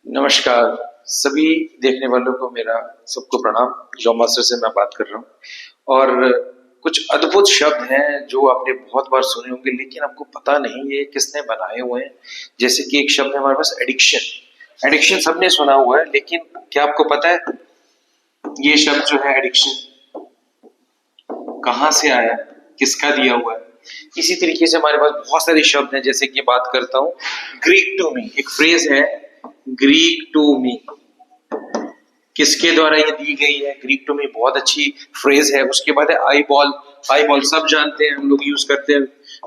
नमस्कार सभी देखने वालों को मेरा सबको प्रणाम। जॉब मास्टर से मैं बात कर रहा हूँ और कुछ अद्भुत शब्द हैं जो आपने बहुत बार सुने होंगे लेकिन आपको पता नहीं ये किसने बनाए हुए हैं। जैसे कि एक शब्द है हमारे पास एडिक्शन। एडिक्शन सबने सुना हुआ है लेकिन क्या आपको पता है ये शब्द जो है एडिक्शन कहाँ से आया, किसका दिया हुआ है। इसी तरीके से हमारे पास बहुत सारे शब्द हैं। जैसे कि बात करता हूँ ग्रीक टू मी, एक फ्रेज है ग्रीक टू मी, किसके द्वारा ये दी गई है। ग्रीक टू मी बहुत अच्छी फ्रेज है। उसके बाद है आई बॉल। आई बॉल सब जानते हैं, हम लोग यूज करते हैं,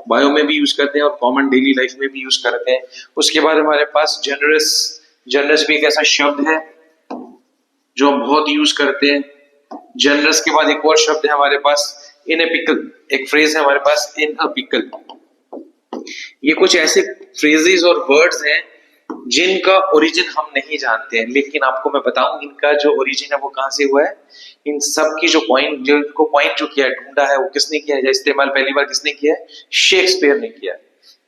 बायो में भी यूज करते हैं और कॉमन डेली लाइफ में भी यूज करते हैं। उसके बाद हमारे पास जनरस। जनरस भी एक ऐसा शब्द है जो हम बहुत यूज करते हैं। जनरस के बाद एक और शब्द है हमारे पास इन ए पिकल, एक फ्रेज है हमारे पास इन अ पिकल। ये कुछ ऐसे फ्रेजेस और वर्ड्स हैं जिनका ओरिजिन हम नहीं जानते हैं, लेकिन आपको मैं बताऊं इनका जो ओरिजिन है वो कहां से हुआ है। इन सब की जो पॉइंट जो इनको पॉइंट जो किया है, ढूंढा है, वो किसने किया है, इस्तेमाल पहली बार किसने किया है, शेक्सपियर ने किया है।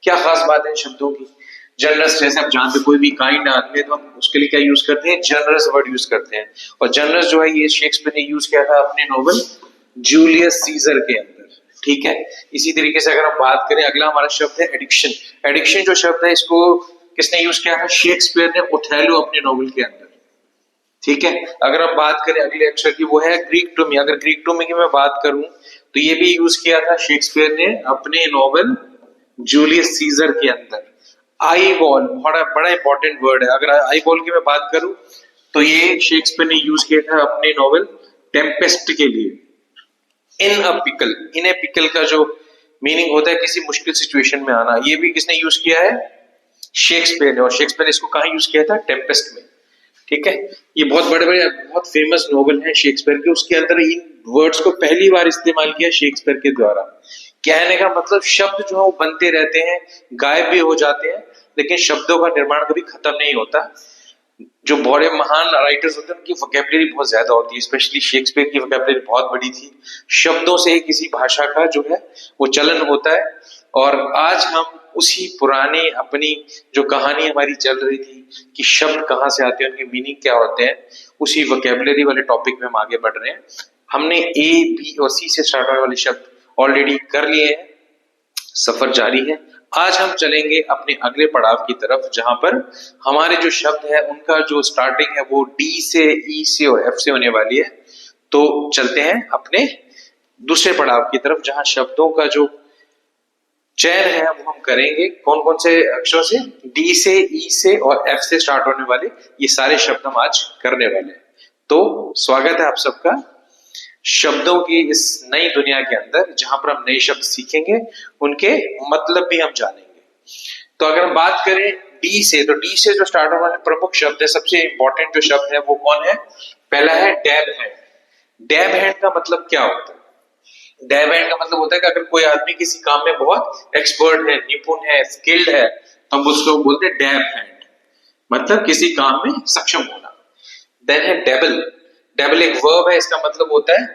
क्या खास बात है शब्दों की। जनरस जैसे आप जानते, कोई भी काइंड आदमी है तो हम उसके लिए क्या यूज करते हैं, जनरस वर्ड यूज करते हैं। और जनरस जो है ये शेक्सपियर ने यूज किया था अपने नॉवल जूलियस सीजर के अंदर। ठीक है, इसी तरीके से अगर हम बात करें, अगला हमारा शब्द है एडिक्शन। एडिक्शन जो शब्द है इसको किसने यूज किया है, शेक्सपियर ने ओथेलो अपने नॉवल के अंदर। ठीक है, अगर हम बात करें अगले अक्षर की, वो है ग्रीक टू मी। अगर ग्रीक टू मी की मैं बात करूं तो ये भी यूज किया था शेक्सपियर ने अपने नॉवल जूलियस सीजर के अंदर। आई बॉल बड़ा बड़ा इंपॉर्टेंट वर्ड है। अगर आई बॉल की मैं बात करूं तो ये शेक्सपियर ने यूज किया था अपने नॉवल टेम्पेस्ट के लिए। इन अ पिकल, इन ए पिकल का जो मीनिंग होता है किसी मुश्किल सिचुएशन में आना, ये भी किसने यूज किया है, शेक्सपियर ने। और शेक्सपियर ने इसको कहां यूज किया था, टेम्पेस्ट में। ठीक है, ये बहुत बड़े बड़े बहुत फेमस नॉवल हैं शेक्सपियर के, उसके अंदर इन वर्ड्स को पहली बार इस्तेमाल किया शेक्सपियर के द्वारा। कहने का मतलब शब्द जो है वो बनते रहते हैं, गायब भी हो जाते हैं, लेकिन शब्दों का निर्माण कभी खत्म नहीं होता। जो बड़े महान राइटर्स होते हैं उनकी वोकैबुलरी बहुत ज्यादा होती है, स्पेशली शेक्सपियर की वोकैबुलरी बहुत बड़ी थी। शब्दों से ही किसी भाषा का जो है वो चलन होता है। और आज हम उसी पुरानी अपनी जो कहानी हमारी चल रही थी कि शब्द कहाँ से आते हैं, उनके मीनिंग क्या होते हैं, उसी वोकैबुलरी वाले टॉपिक में हम आगे बढ़ रहे हैं। हमने ए बी और सी से स्टार्ट होने वाले शब्द ऑलरेडी कर लिए हैं, सफर जारी है। आज हम चलेंगे अपने अगले पड़ाव की तरफ जहां पर हमारे जो शब्द है उनका जो स्टार्टिंग है वो डी से, ई से और एफ से होने वाली है। तो चलते हैं अपने दूसरे पड़ाव की तरफ जहां शब्दों का जो चयन है वो हम करेंगे कौन कौन से अक्षरों से, डी से, ई से और एफ से स्टार्ट होने वाले ये सारे शब्द हम आज करने वाले हैं। तो स्वागत है आप सबका शब्दों की इस नई दुनिया के अंदर जहां पर हम नए शब्द सीखेंगे, उनके मतलब भी हम जानेंगे। तो अगर हम बात करें डी से, तो डी से जो स्टार्ट होने वाले प्रमुख शब्द है, सबसे इंपॉर्टेंट जो शब्द है वो कौन है, पहला है डैब हैंड। डैब हैंड का मतलब क्या होता है, डैब हैंड का मतलब होता है कि अगर कोई आदमी किसी काम में बहुत एक्सपर्ट है, निपुण है, स्किल्ड है, तो हम उसको बोलते हैं डैब हैंड, मतलब किसी काम में सक्षम होना। देन है डेबल। डेबल एक वर्ब है, इसका मतलब होता है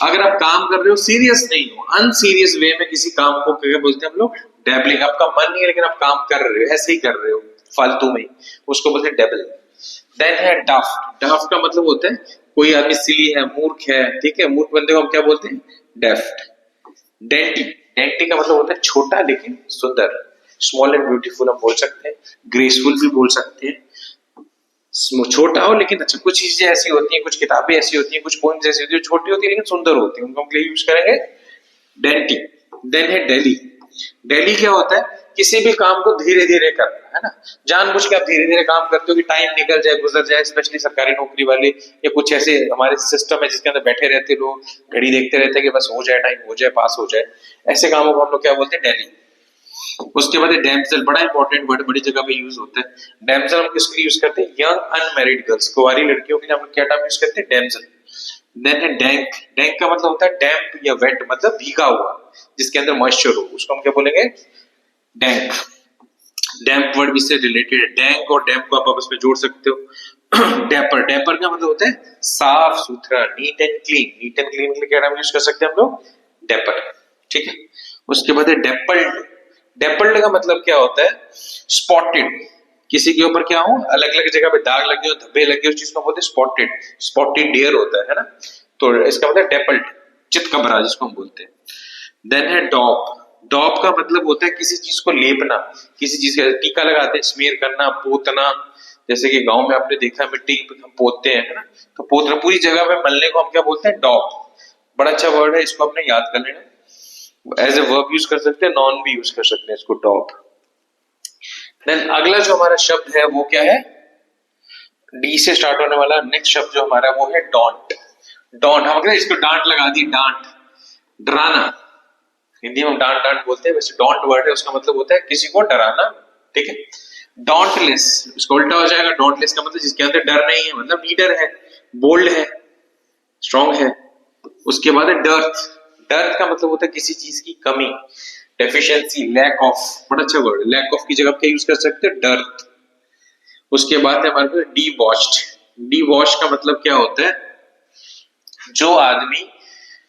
अगर आप काम कर रहे हो, सीरियस नहीं हो, अनसीरियस वे में किसी काम को क्या बोलते हैं हम लोग, डेबलिंग। आपका मन नहीं है लेकिन आप काम कर रहे हो, ऐसे ही कर रहे हो फालतू में, उसको बोलते हैं डेबल। देन है डाफ्ट। डाफ्ट का मतलब होता है कोई आदमी सिली है, मूर्ख है। ठीक है, मूर्ख बंदे को हम क्या बोलते हैं, डेफ्ट। डेंटी। डेंटी का मतलब होता है छोटा लेकिन सुंदर, स्मॉल एंड ब्यूटीफुल हम बोल सकते हैं, ग्रेसफुल भी बोल सकते हैं। छोटा हो लेकिन अच्छा, कुछ चीजें ऐसी होती हैं, कुछ किताबें ऐसी होती हैं, कुछ पोएम्स ऐसी होती है छोटी होती है लेकिन सुंदर होती है, उनको हम यूज करेंगे डेंटी। देन है डेली। डेली क्या होता है, किसी भी काम को धीरे धीरे करना, है ना, जानबूझ के आप धीरे धीरे काम करते हो कि टाइम निकल जाए, गुजर जाए। स्पेशली सरकारी नौकरी वाले या कुछ ऐसे हमारे सिस्टम है जिसके अंदर बैठे रहते लोग, घड़ी देखते रहते हैं कि बस हो जाए, टाइम हो जाए, पास हो जाए, ऐसे कामों को हम लोग क्या बोलते हैं, डेली। उसके बाद डैम्सेल, बड़ा इंपॉर्टेंट वर्ड, बड़ी जगह पे यूज होता है। डैम्सेल हम किसके लिए यूज करते हैं, यंग अनमैरिड गर्ल्स, कुंवारी लड़कियों के लिए हम लोग क्या टर्म यूज करते हैं, डैम्सेल। देन है डैंक। डैंक का मतलब होता है डैम्प या वेट, मतलब भीगा हुआ, जिसके अंदर मॉइस्चर हो, उसको हम क्या बोलेंगे, डैंक। डैम्प वर्ड भी से रिलेटेड है, डैंक और डैम्प को आप आपस में जोड़ सकते हो। डैपर। डैपर का मतलब होता है साफ सुथरा, neat and clean. Neat and clean के लिए क्या टर्म यूज कर सकते हैं हम लोग, डैपर। ठीक है, उसके बाद है डेपल्ड। डेपल्ड का मतलब क्या होता है, स्पॉटेड, किसी के ऊपर क्या हो, अलग अलग जगह पे दाग लगे हो, धब्बे लगे हो, उस चीज को बोलते हैं स्पॉटेड, स्पॉटेड डियर होता है ना। तो इसका मतलब डेपल्ड, चितकबरा जिसको हम बोलते हैं। देन है डॉब। डॉब का मतलब होता है किसी चीज को लेपना, किसी चीज का टीका लगाते हैं, स्मेर करना, पोतना। जैसे कि गांव में आपने देखा मिट्टी पे हम पोतते हैं, है ना, तो पोतना पूरी जगह पे मलने को हम क्या बोलते हैं, डॉब। बड़ा अच्छा वर्ड है, इसको अपने याद कर लेना। एज ए वर्ब यूज कर सकते हैं, नॉन भी यूज कर सकते हैं इसको, डॉब। देन अगला जो हमारा शब्द है वो क्या है, डी से स्टार्ट होने वाला नेक्स्ट शब्द जो हमारा वो है डॉन्ट। डॉन्ट, हम इसको डांट लगा दी, डांट, डराना। हिंदी में हम डांट डांट बोलते हैं, वैसे डोंट वर्ड है, उसका मतलब होता है किसी को डराना, ठीक है। डोंटलेस, इसका उल्टा हो जाएगा, डोंटलेस का मतलब जिसके अंदर डर नहीं है, मतलब लीडर है, बोल्ड है, स्ट्रॉन्ग है। उसके बाद है डर्थ। डर्थ का मतलब होता है किसी चीज की कमी, डेफिशिएंसी, लैक ऑफ। बड़ा अच्छा वर्ड, लैक ऑफ की जगह क्या यूज कर सकते हैं, डर्थ। उसके बाद है हमारे पास डीवॉश्ड। डीवॉश का मतलब क्या होता है, जो आदमी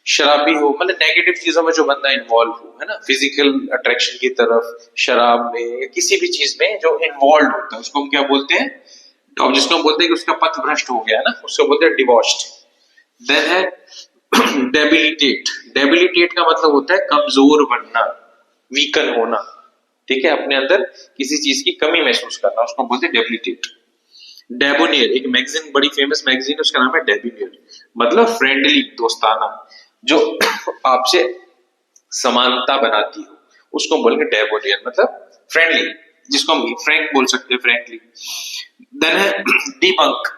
शराबी हो, मतलब नेगेटिव चीजों में जो बंदा इन्वॉल्व हो, है ना, फिजिकल अट्रैक्शन की तरफ, शराब में या किसी भी चीज में जो इन्वॉल्व होता है उसको हम क्या बोलते हैं, और जिसको हम बोलते हैं कि उसका पथ भ्रष्ट हो गया है ना, उसको बोलते हैं डिवॉश्ड। देन है डेबिलिटेट। डेबिलिटेट का मतलब होता है कमजोर बनना, वीकन होना, ठीक है, अपने अंदर किसी चीज की कमी महसूस करना, उसको बोलते हैं डेबिलिटेट। डेबोनियर, एक मैगजीन, बड़ी फेमस मैगजीन है, उसका नाम है डेबोनियर, मतलब फ्रेंडली, दोस्ताना, जो आपसे समानता बनाती हो, उसको बोलेंगे डेबोनियर, मतलब फ्रेंडली, जिसको हम फ्रैंक बोल सकते हैं, फ्रैंकली। देन है डीबंक।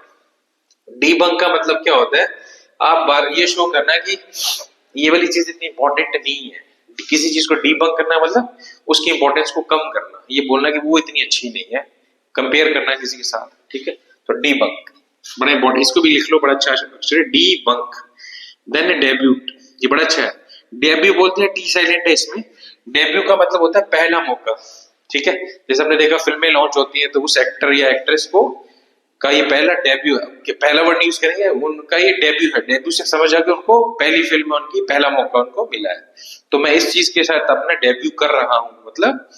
डीबंक का मतलब क्या होता है, आप बार ये शो करना कि ये वाली चीज इतनी इंपॉर्टेंट नहीं है, किसी चीज को डीबंक करना मतलब उसकी इंपॉर्टेंस को कम करना, ये बोलना कि वो इतनी अच्छी नहीं है, कंपेयर करना किसी के साथ, ठीक है। तो डीबंक बड़ा इंपॉर्टेंट, इसको भी लिख लो, बड़ा अच्छा अक्षर है, डीबंक। देन डेब्यूट, ये बड़ा अच्छा है, डेब्यू बोलते हैं, टी साइलेंट है इसमें। डेब्यू का मतलब होता है पहला मौका, ठीक है। जैसे हमने देखा फिल्में लॉन्च होती है तो उस एक्टर या एक्ट्रेस को का ये पहला डेब्यू है, पहला वर्ड यूज करेंगे, उनका ये डेब्यू है, डेब्यू से समझ आ के उनको पहली फिल्म में उनकी पहला मौका उनको मिला है। तो मैं इस चीज के साथ अपना डेब्यू कर रहा हूं, मतलब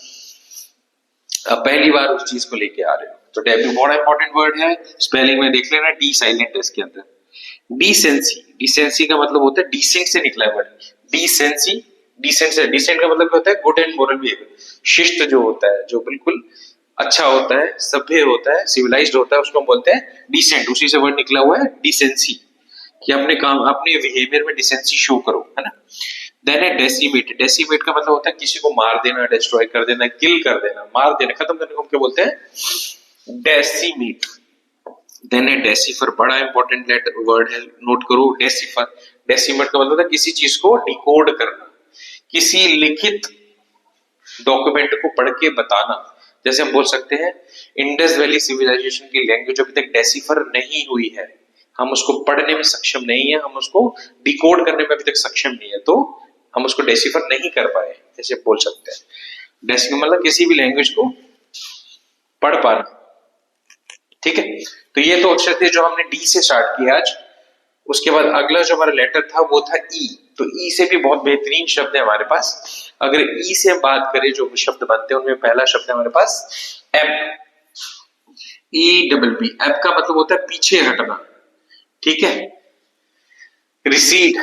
अब पहली बार उस चीज को लेके आ रहे हो, तो डेब्यू बड़ा इंपॉर्टेंट वर्ड है, स्पेलिंग में देख लेना, डी साइलेंट है इसके अंदर। डिसेंसी, डिसेंसी का मतलब होता है डिसेंट से निकला है वर्ड, डिसेंसी, डिसेंट से, डिसेंट का मतलब क्या होता है, गुड एंड मोरल बिहेवियर, शिष्ट जो होता है, जो बिल्कुल अच्छा होता है, सभ्य होता है, सिविलाइज्ड होता है, उसको हम बोलते हैं डिसेंट, उसी से वर्ड निकला हुआ है डिसेंसी, कि अपने काम, अपने बिहेवियर में डिसेंसी शो करो, है ना। देन है डेसिमेट। डेसिमेट का मतलब होता है किसी को मार देना, डिस्ट्रॉय कर देना, किल कर देना, मार देना, खत्म करने को हम क्या बोलते हैं, डेसिमेट। देन है डेसिफर, बड़ा इंपॉर्टेंट वर्ड है, नोट करो, डेसिफर। डेसिमेट का मतलब है किसी चीज को डिकोड करना, किसी लिखित डॉक्यूमेंट को पढ़ के बताना। जैसे हम बोल सकते हैं इंडस वैली सिविलाइजेशन की लैंग्वेज अभी तक डेसिफर नहीं हुई है, हम उसको पढ़ने में सक्षम नहीं है, हम उसको डिकोड करने में अभी तक सक्षम नहीं है, तो हम उसको डेसिफर नहीं कर पाए, जैसे बोल सकते हैं। डेसिफर मतलब किसी भी लैंग्वेज को पढ़ पाना, ठीक है। तो ये तो अक्षर थे जो हमने डी से स्टार्ट किया आज। उसके बाद अगला जो हमारा लेटर था वो था ई। तो ई से भी बहुत बेहतरीन शब्द है हमारे पास। अगर ई से हम बात करें जो शब्द बनते हैं उनमें पहला शब्द है हमारे पास app, E double P. App का मतलब होता है पीछे हटना, ठीक है, रिसीड,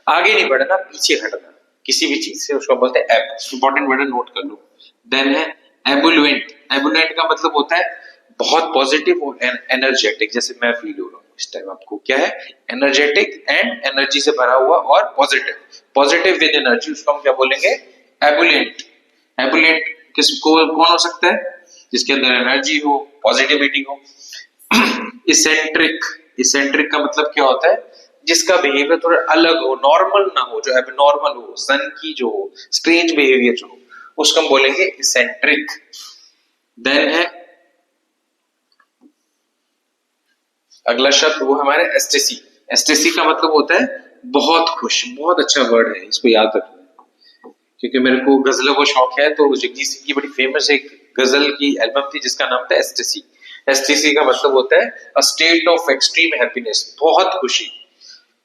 आगे नहीं बढ़ना, पीछे हटना किसी भी चीज से, उसको बोलते हैं एप। इंपॉर्टेंट वर्ड नोट कर लो। देन है एबुलेंट। एबुलेंट का मतलब होता है बहुत पॉजिटिव और एनर्जेटिक, जैसे मैं फील हो रहा हूँ इस टाइम, आपको क्या है, एनर्जेटिक एंड एनर्जी से भरा हुआ और पॉजिटिव, पॉजिटिव विद एनर्जी, उसको हम क्या बोलेंगे, एबुलेंट। एबुलेंट किसको, कौन हो सकता है, जिसके अंदर एनर्जी हो, पॉजिटिविटी हो। इसेंट्रिक। इसेंट्रिक का मतलब क्या होता है, जिसका बिहेवियर थोड़ा अलग हो, नॉर्मल ना हो, जो एबनॉर्मल हो, सन की जो हो, स्ट्रेंज बिहेवियर जो हो, उसको हम बोलेंगे इसेंट्रिक। देन है अगला शब्द वो हमारे एस्टेसी। एस्टेसी का मतलब होता है बहुत खुश, बहुत अच्छा वर्ड है, इसको याद रखना, क्योंकि मेरे को गजलों को शौक है। तो जगजीत सिंह की बड़ी फेमस एक गजल की एल्बम थी जिसका नाम था एस्टेसी। एस्टेसी का मतलब होता है a state of extreme happiness, बहुत खुशी।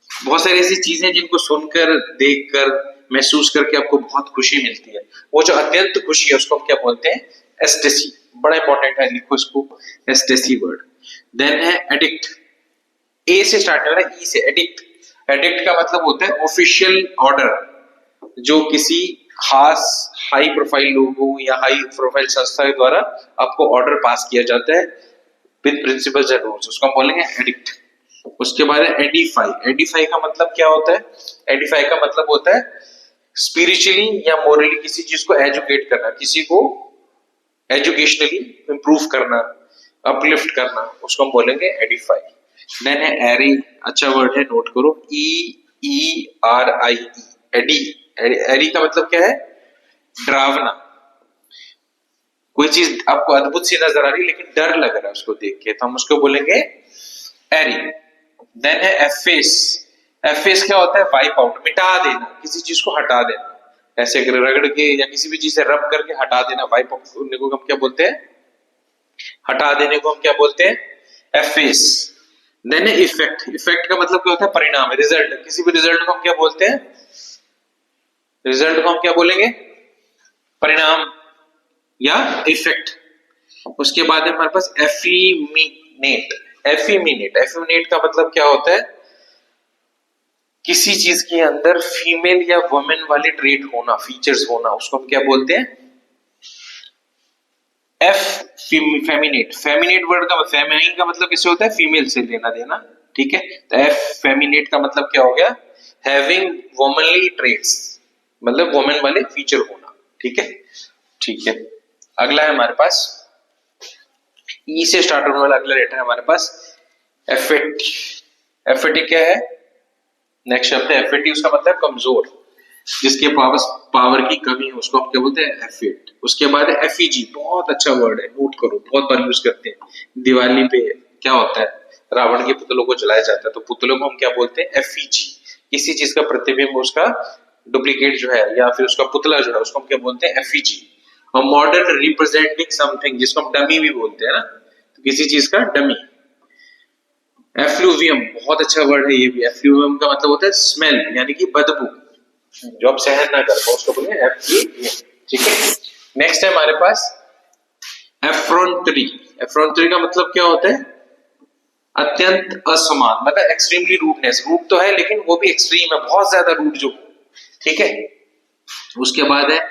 बहुत सारी ऐसी चीजें जिनको सुनकर, देखकर, महसूस करके आपको बहुत खुशी मिलती है, वो जो अत्यंत खुशी है उसको हम क्या बोलते हैं, एस्टेसी, बड़ा इंपॉर्टेंट है, लिखो इसको, एस्टेसी वर्ड। देन है एडिक्ट, ए से स्टार्ट हो रहा है, ई से, एडिक्ट। एडिक्ट का मतलब होता है ऑफिशियल ऑर्डर, जो किसी खास हाई प्रोफाइल लोगों या हाई प्रोफाइल संस्था के द्वारा आपको ऑर्डर पास किया जाता है विद प्रिंसिपल्स एंड रूल्स, उसको हम बोलेंगे एडिक्ट। उसके बाद है एडिफाई। एडिफाई का मतलब क्या होता है? एडिफाई का मतलब होता है स्पिरिचुअली या मोरली किसी चीज को एजुकेट करना, किसी को एजुकेशनली इंप्रूव करना, अपलिफ्ट करना, उसको हम बोलेंगे एडिफाई। देन है एरी, अच्छा वर्ड है, नोट करो, EERI, एडी। एरी का मतलब क्या है? डरावना। कोई चीज आपको अद्भुत सी नजर आ रही है लेकिन डर लग रहा है उसको देख के, तो हम उसको बोलेंगे एरी। देन है एफेस। एफेस क्या होता है? वाइप आउट, मिटा देना, किसी चीज को हटा देना, ऐसे रगड़ के या किसी भी चीज से रब करके हटा देना, वाइप आउट करने को हम क्या बोलते हैं? हटा देने को हम क्या बोलते हैं? एफेस। देन है इफेक्ट। इफेक्ट का मतलब क्या होता है? परिणाम, रिजल्ट। किसी भी रिजल्ट को हम क्या बोलते हैं? रिजल्ट को हम क्या बोलेंगे? परिणाम या इफेक्ट। उसके बाद है हमारे पास एफिमिनेट। एफिमिनेट, एफिमिनेट का मतलब क्या होता है? किसी चीज के अंदर फीमेल या वुमेन वाले ट्रेट होना, फीचर्स होना, उसको हम क्या बोलते हैं? फेमिनेट। फेमिनेट वर्ड का, फेमिनाइन का मतलब किससे होता है? फीमेल से लेना देना, ठीक है। तो एफ फेमिनेट का मतलब क्या हो गया? हैविंग वुमनली ट्रेट्स, मतलब वुमेन वाले फीचर होना, ठीक है। ठीक है, अगला है हमारे पास ई से स्टार्ट होने वाला अगला लेटर है हमारे पास एफेटिक। एफेटिक क्या है? नेक्स्ट शब्द है एफेटिक, उसका मतलब कमजोर, जिसके पास पावर की कमी है, उसको हम क्या बोलते हैं? एफेट। उसके बाद है एफईजी, बहुत अच्छा वर्ड है, नोट करो, बहुत बार यूज करते हैं। दिवाली पे क्या होता है? रावण के पुतलों को जलाया जाता है, तो पुतलों को हम क्या बोलते हैं? एफईजी। किसी चीज का प्रतिबिंब, उसका डुप्लीकेट जो है या फिर उसका पुतला जो है, उसको हम क्या बोलते हैं? एफईजी। और मॉडर्न रिप्रेजेंटिंग समथिंग, जिसको हम डमी भी बोलते हैं ना, तो किसी चीज का डमी। एफ्लूवियम, बहुत अच्छा वर्ड है ये भी। एफ्लूवियम का मतलब होता है स्मेल, यानी कि बदबू, जो आप सहन ना कर पाओ, उसको बोलेंगे एफ्लूवियम, ठीक है। नेक्स्ट है हमारे पास एफ्रोंटरी। एफ्रोंटरी का मतलब क्या होता है? अत्यंत असमान, मतलब एक्सट्रीमली रूडनेस। रूड तो है लेकिन वो भी एक्सट्रीम है, बहुत ज्यादा रूड जो, ठीक है। उसके बाद है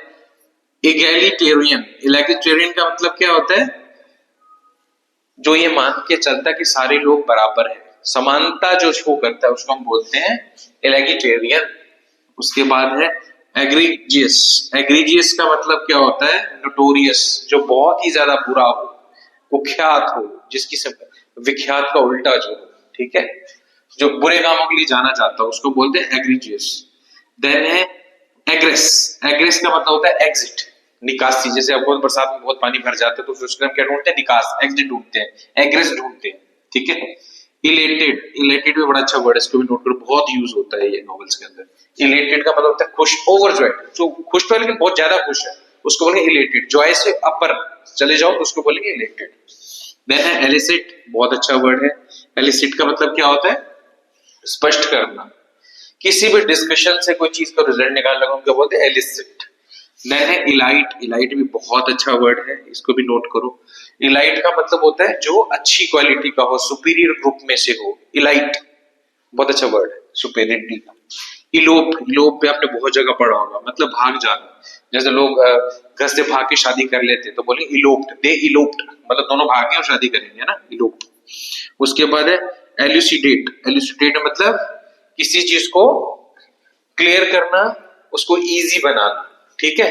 इगैलिटेरियन। इगैलिटेरियन का मतलब क्या होता है? जो ये मान के चलता है कि सारे लोग बराबर हैं, समानता जो शो करता है, उसको हम बोलते हैं इगैलिटेरियन। उसके बाद है एग्रीजियस। एग्रीजियस का मतलब क्या होता है? नोटोरियस, जो बहुत ही ज्यादा बुरा हो, कुख्यात हो, जिसकी विख्यात का उल्टा जो हो, ठीक है, जो बुरे कामों के लिए जाना चाहता है, उसको बोलते हैं एग्रीजियस। देन है एग्रेस। एग्रेस का मतलब होता है एग्जिट, निकासी। जैसे आपको बरसात में बहुत पानी भर जाता है तो फिर उसके हम क्या ढूंढते हैं? निकास, एग्जिट ढूंढते हैं, एग्रेस ढूंढते हैं, ठीक है। इलेटेड। इलेटेड भी बड़ा अच्छा वर्ड है, इसको भी नोट करो, बहुत यूज होता है ये नॉवेल्स के अंदर। इलेटेड का मतलब होता है खुश, ओवरजॉयड, जो खुश तो है लेकिन बहुत ज्यादा खुश है, उसको बोलेंगे इलेटेड। जॉय से अपर चले जाओ तो उसको बोलेंगे इलेटेड। देन है एलिसिट, बहुत अच्छा वर्ड है। एलिसिट का मतलब क्या होता है? स्पष्ट करना, किसी भी डिस्कशन से कोई चीज का रिजल्ट निकालने को हम क्या बोलते हैं? एलिसिट। देन है इलाइट। इलाइट भी बहुत अच्छा वर्ड है, इसको भी नोट करो। इलाइट का मतलब होता है जो अच्छी क्वालिटी का हो, सुपीरियर ग्रुप में से हो, इलाइट, बहुत अच्छा वर्ड है, सुपीरियरिटी का। इलोप, इलोप पे आपने बहुत जगह पढ़ा होगा, मतलब भाग जाना। जैसे लोग घर से भाग के शादी कर लेते तो बोले इलोप्ड, दे इलोप्ड, मतलब दोनों भागे और शादी करेंगे ना, इलोप्ड। उसके बाद है एल्यूसिडेट। एल्यूसिडेट मतलब किसी चीज को क्लियर करना, उसको इजी बनाना, ठीक है,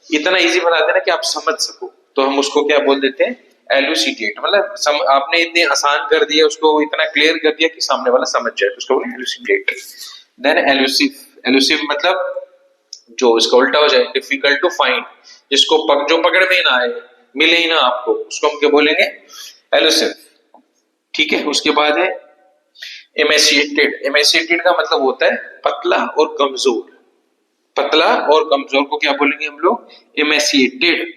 इतना इजी बना देना कि आप समझ सको, तो हम उसको क्या बोल देते हैं? एल्यूसिडेट। मतलब आपने इतने आसान कर दिया, उसको इतना क्लियर कर दिया कि सामने वाला समझ जाए, तो उसको बोलेंगे एल्यूसिडेट। Then elusive. एल्यूसिव मतलब जो इसका उल्टा हो जाए, डिफिकल्ट टू फाइंड, जिसको जो पकड़ में ना आए, मिले ही ना आपको, उसको हम क्या बोलेंगे? एल्यूसिव, ठीक है। उसके बाद है एमेसिएटेड। एमेसिएटेड का मतलब होता है पतला और कमजोर। पतला और कमजोर को क्या बोलेंगे हम लोग? एमेसिएटेड,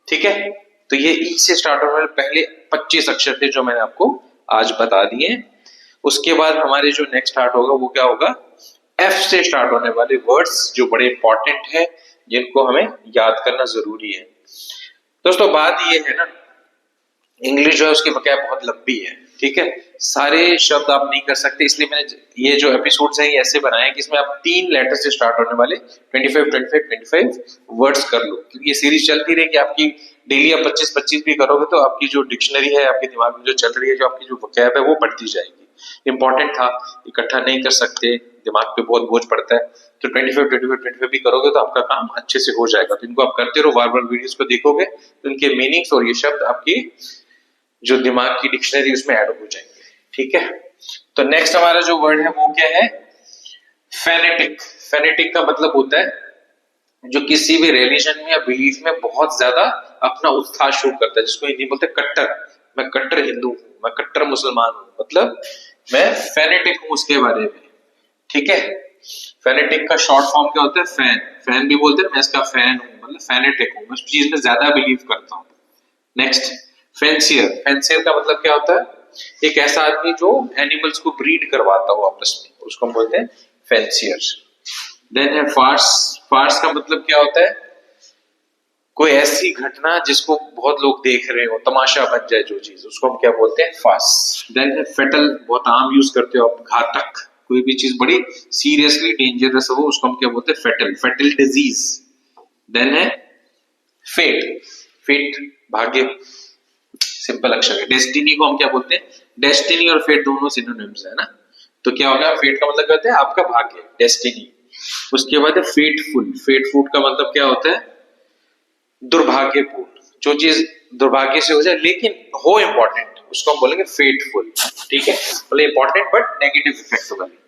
ठीक है। तो ये ई से स्टार्ट होने वाले पहले 25 अक्षर थे जो मैंने आपको आज बता दिए। उसके बाद हमारे जो नेक्स्ट स्टार्ट होगा वो क्या होगा? एफ से स्टार्ट होने वाले वर्ड्स, जो बड़े इंपॉर्टेंट है, जिनको हमें याद करना जरूरी है। दोस्तों बात ये है ना इंग्लिश जो है उसकी वकैब बहुत लंबी है, ठीक है, सारे शब्द आप नहीं कर सकते, इसलिए मैंने ये जो एपिसोड्स हैं ये ऐसे बनाए हैं कि इसमें आप 3 लेटर से स्टार्ट होने वाले 25 वर्ड्स कर लो, क्योंकि ये सीरीज चलती रहेगी आपकी। डेली आप 25 भी करोगे तो आपकी जो डिक्शनरी है आपके दिमाग में जो चल रही है, जो आपकी जो वकैब है वो बढ़ती जाएगी। इंपॉर्टेंट था, इकट्ठा नहीं कर सकते, दिमाग पे बहुत बोझ पड़ता है, तो 25 भी करोगे तो आपका काम अच्छे से हो जाएगा। तो इनको आप करते रहो, बार बार वीडियोस को देखोगे तो इनके मीनिंग्स और ये शब्द आपकी जो दिमाग की डिक्शनरी उसमें ऐड हो जाएंगे, ठीक है। तो नेक्स्ट हमारा जो वर्ड है वो क्या है? फेनेटिक। फेनेटिक का मतलब होता है जो किसी भी रिलीजन में या बिलीफ में बहुत ज्यादा अपना उत्साह शो करता है, जिसको हिंदी बोलते हैं कट्टर। मैं कट्टर हिंदू हूं, मैं कट्टर मुसलमान हूं, मतलब मैं फेनेटिक हूं उसके बारे में, ठीक है। फेनेटिक का शॉर्ट फॉर्म क्या होता है? फैन। फैन भी बोलते हैं, मैं इसका फैन हूं, मतलब फेनेटिक हूं, मैं उस चीज में ज्यादा बिलीव करता हूं। नेक्स्ट, फेंसियर। फेंसियर का मतलब क्या होता है? एक ऐसा आदमी जो एनिमल्स को ब्रीड करवाता हो आपस में, उसको हम बोलते हैं फेंसियर। देन है फार्स। फार्स का मतलब क्या होता है? कोई ऐसी घटना जिसको बहुत लोग देख रहे हो, तमाशा बन जाए जो चीज, उसको हम क्या बोलते हैं? फार्स। देन है फेटल, बहुत आम यूज करते हो आप, घातक, कोई भी चीज बड़ी सीरियसली डेंजरस हो उसको हम क्या बोलते हैं? फेटल। Fatal disease. देन है फेट। फेट भाग्य, सिंपल अक्षर है। डेस्टिनी को हम क्या बोलते हैं? डेस्टिनी और फेट दोनों सिनोनिम्स है ना, तो क्या होगा? फेट का मतलब क्या होता है? आपका भाग्य, डेस्टिनी। उसके बाद है फेटफुल। फेटफुल का मतलब क्या होता है? दुर्भाग्यपूर्ण, जो चीज दुर्भाग्य से हो जाए लेकिन हो इंपॉर्टेंट, उसको हम बोलेंगे फेटफुल, ठीक है, मतलब इंपॉर्टेंट बट नेगेटिव इफेक्ट वाली।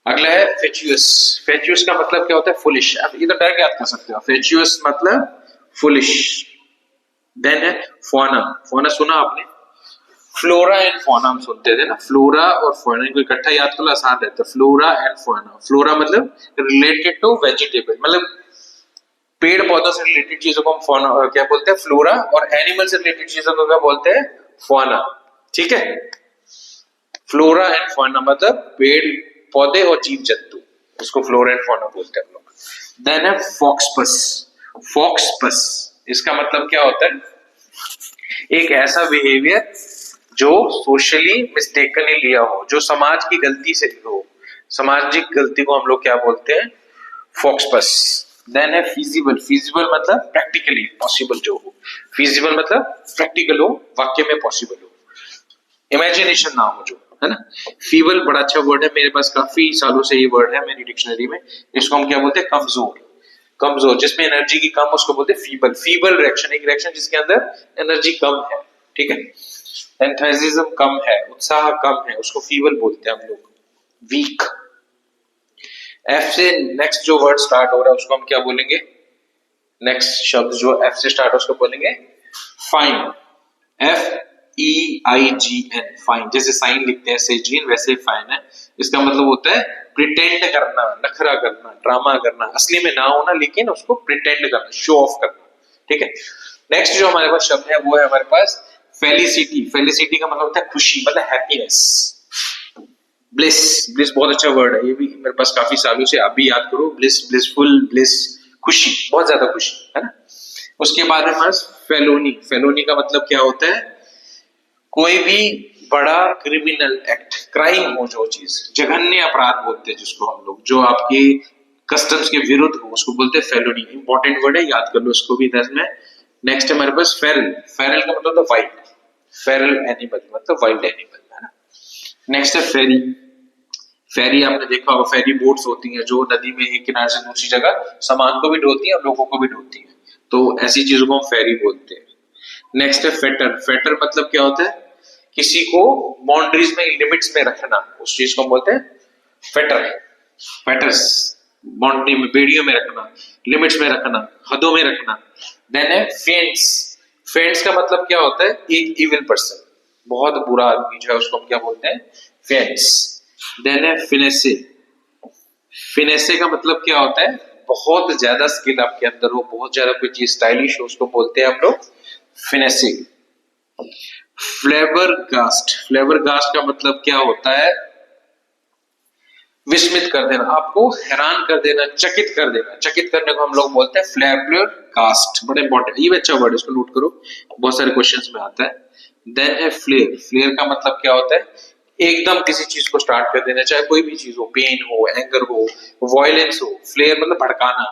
अगला है फेचुअस। फेचुअस का मतलब क्या होता है? फुलिश। आप ये तो डायरेक्ट याद कर सकते हो, फेचुअस मतलब फुलिश। देन है फौना। फौना सुना आपने? फ्लोरा एंड फौना हम सुनते थे ना, फ्लोरा और फौना को इकट्ठा याद करना आसान रहता है, फ्लोरा एंड फौना। फ्लोरा मतलब रिलेटेड टू वेजिटेबल, मतलब पेड़ पौधों से रिलेटेड चीजों को हम फौना क्या बोलते हैं? फ्लोरा। और एनिमल से रिलेटेड चीजों को क्या बोलते हैं? फौना, ठीक है। फ्लोरा एंड फौना मतलब पेड़ पौधे और जीव जंतु, उसको फ्लोरा एंड फौना बोलते हैं हम लोग। देन है फॉक्सपस। फॉक्सपस इसका मतलब क्या होता है? एक ऐसा बिहेवियर जो सोशली मिस्टेकनली लिया हो, जो समाज की गलती से हो, सामाजिक गलती को हम लोग क्या बोलते हैं? फॉक्सपस। देन है फीजिबल। फीजिबल मतलब प्रैक्टिकली पॉसिबल जो हो, फीजिबल मतलब प्रैक्टिकल हो, वाक्य में पॉसिबल हो, इमेजिनेशन ना हो जो, है ना। फीबल बड़ा अच्छा वर्ड है, मेरे पास काफी सालों से ये वर्ड है मेरी डिक्शनरी में। इसको हम क्या बोलते हैं? कमजोर। कमजोर, जिसमें एनर्जी की कम, उसको बोलते हैं फीबल। फीबल रिएक्शन, एक रिएक्शन जिसके अंदर एनर्जी कम है, ठीक है। एंथुसियाज्म कम है, उत्साह कम है, उसको फीबल बोलते हैं हम लोग। वीक। एफ से नेक्स्ट जो वर्ड स्टार्ट हो रहा है उसको हम क्या बोलेंगे? नेक्स्ट शब्द जो एफ से स्टार्ट हो उसको बोलेंगे फाइन। एफ ई आई जी एन, फाइन। जैसे साइन लिखते हैं से जीन, वैसे फाइन है। इसका मतलब होता है प्रिटेंड करना, नखरा करना, ड्रामा करना, असली में ना होना लेकिन उसको प्रिटेंड करना, शो ऑफ करना, ठीक है। नेक्स्ट जो हमारे पास शब्द है वो है हमारे पास फेलिसिटी। फेलिसिटी का मतलब होता है खुशी, मतलब हैप्पीनेस। ब्लिस। ब्लिस बहुत अच्छा वर्ड है, ये भी मेरे पास काफी सालों से, आप भी याद करो। ब्लिस, ब्लिसफुल, ब्लिस, खुशी, बहुत ज्यादा खुशी, है ना। उसके बाद हमारे पास फेलोनी। फेलोनी का मतलब क्या होता है? कोई भी बड़ा क्रिमिनल एक्ट, क्राइम हो, जो चीज जघन्य अपराध बोलते हैं जिसको हम लोग, जो आपके कस्टम्स के विरुद्ध हो, उसको बोलते हैं फेलोनी। इंपॉर्टेंट वर्ड है, याद कर लो इसको भी 10 में। नेक्स्ट है हमारे पास फेरल। फेरल का मतलब होता है वाइल्ड, फेरल एनिमल मतलब वाइल्ड एनिमल, है ना। नेक्स्ट है फेरी। फेरी आपने देखा होगा, फेरी बोट्स होती हैं जो नदी में एक किनारे से दूसरी जगह सामान को भी ढोती है और लोगों को भी ढोती है, तो ऐसी चीजों को हम फेरी बोलते हैं। नेक्स्ट है फेटर। फेटर मतलब क्या होता है? किसी को बाउंड्रीज में, लिमिट्स में रखना, उस चीज को हम बोलते हैं फेटर। फेटर्स, बाउंड्री में, बेड़ियों में रखना, लिमिट्स में रखना, हदों में रखना। देन है फेंट्स। फेंट्स का मतलब क्या होता है? एक इविल पर्सन, बहुत बुरा आदमी जो है उसको हम क्या बोलते हैं? फेंट्स। देन है फिनेसे। फिनेसे का मतलब क्या होता है? बहुत ज्यादा स्किल आपके अंदर हो, बहुत ज्यादा कोई चीज स्टाइलिश हो, उसको बोलते हैं हम लोग फिनेसे। फ्लेवर गास्ट। फ्लेवर गास्ट का मतलब क्या होता है? विस्मित कर देना, आपको हैरान कर देना, चकित कर देना। चकित करने को हम लोग बोलते हैं फ्लैबुलर कास्ट। बड़ा इंपॉर्टेंट, ये भी अच्छा वर्ड है, इसको नोट करो, बहुत सारे क्वेश्चंस में आता है। देन है फ्लेयर। फ्लेयर का मतलब क्या होता है? एकदम किसी चीज को स्टार्ट कर देना, चाहे कोई भी चीज हो, पेन हो, एंगर हो, वायलेंस हो। फ्लेयर मतलब भड़काना।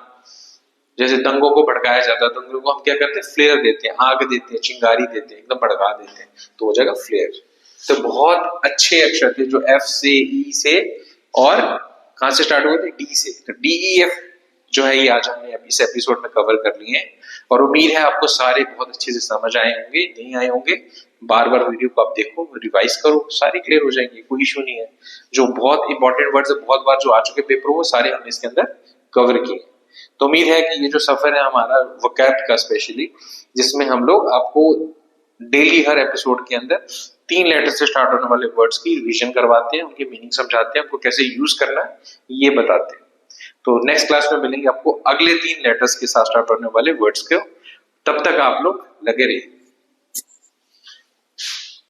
जैसे दंगों को भड़काया जाता है, दंगों को हम क्या करते हैं? फ्लेयर देते हैं, आग देते हैं, चिंगारी देते हैं, एकदम भड़का देते हैं, तो हो जाएगा फ्लेयर। तो बहुत अच्छे अक्षर थे जो एफ से, ई से और कहां से स्टार्ट हुए थे? डी से। तो डी ई एफ जो है ये आज हमने इस एपिसोड में कवर कर लिए हैं, और उम्मीद है आपको सारे बहुत अच्छे से समझ आए होंगे। नहीं आए होंगे, बार बार वीडियो को आप देखो, रिवाइज करो, सारे क्लियर हो जाएंगे, कोई इशू नहीं है। जो बहुत इंपॉर्टेंट वर्ड्स बहुत बार जो आ चुके पेपर, वो सारे हमने इसके अंदर कवर किए। तो उम्मीद है कि ये जो सफर है हमारा वोकैब का स्पेशली, जिसमें हम लोग आपको डेली हर एपिसोड के अंदर 3 लेटर से स्टार्ट होने वाले वर्ड्स की रिवीजन करवाते हैं, उनकी मीनिंग समझाते हैं, उनको कैसे यूज करना है ये बताते हैं। तो नेक्स्ट क्लास में मिलेंगे आपको अगले 3 लेटर्स के साथ स्टार्ट होने वाले वर्ड्स के। तब तक आप लोग लगे रहिए।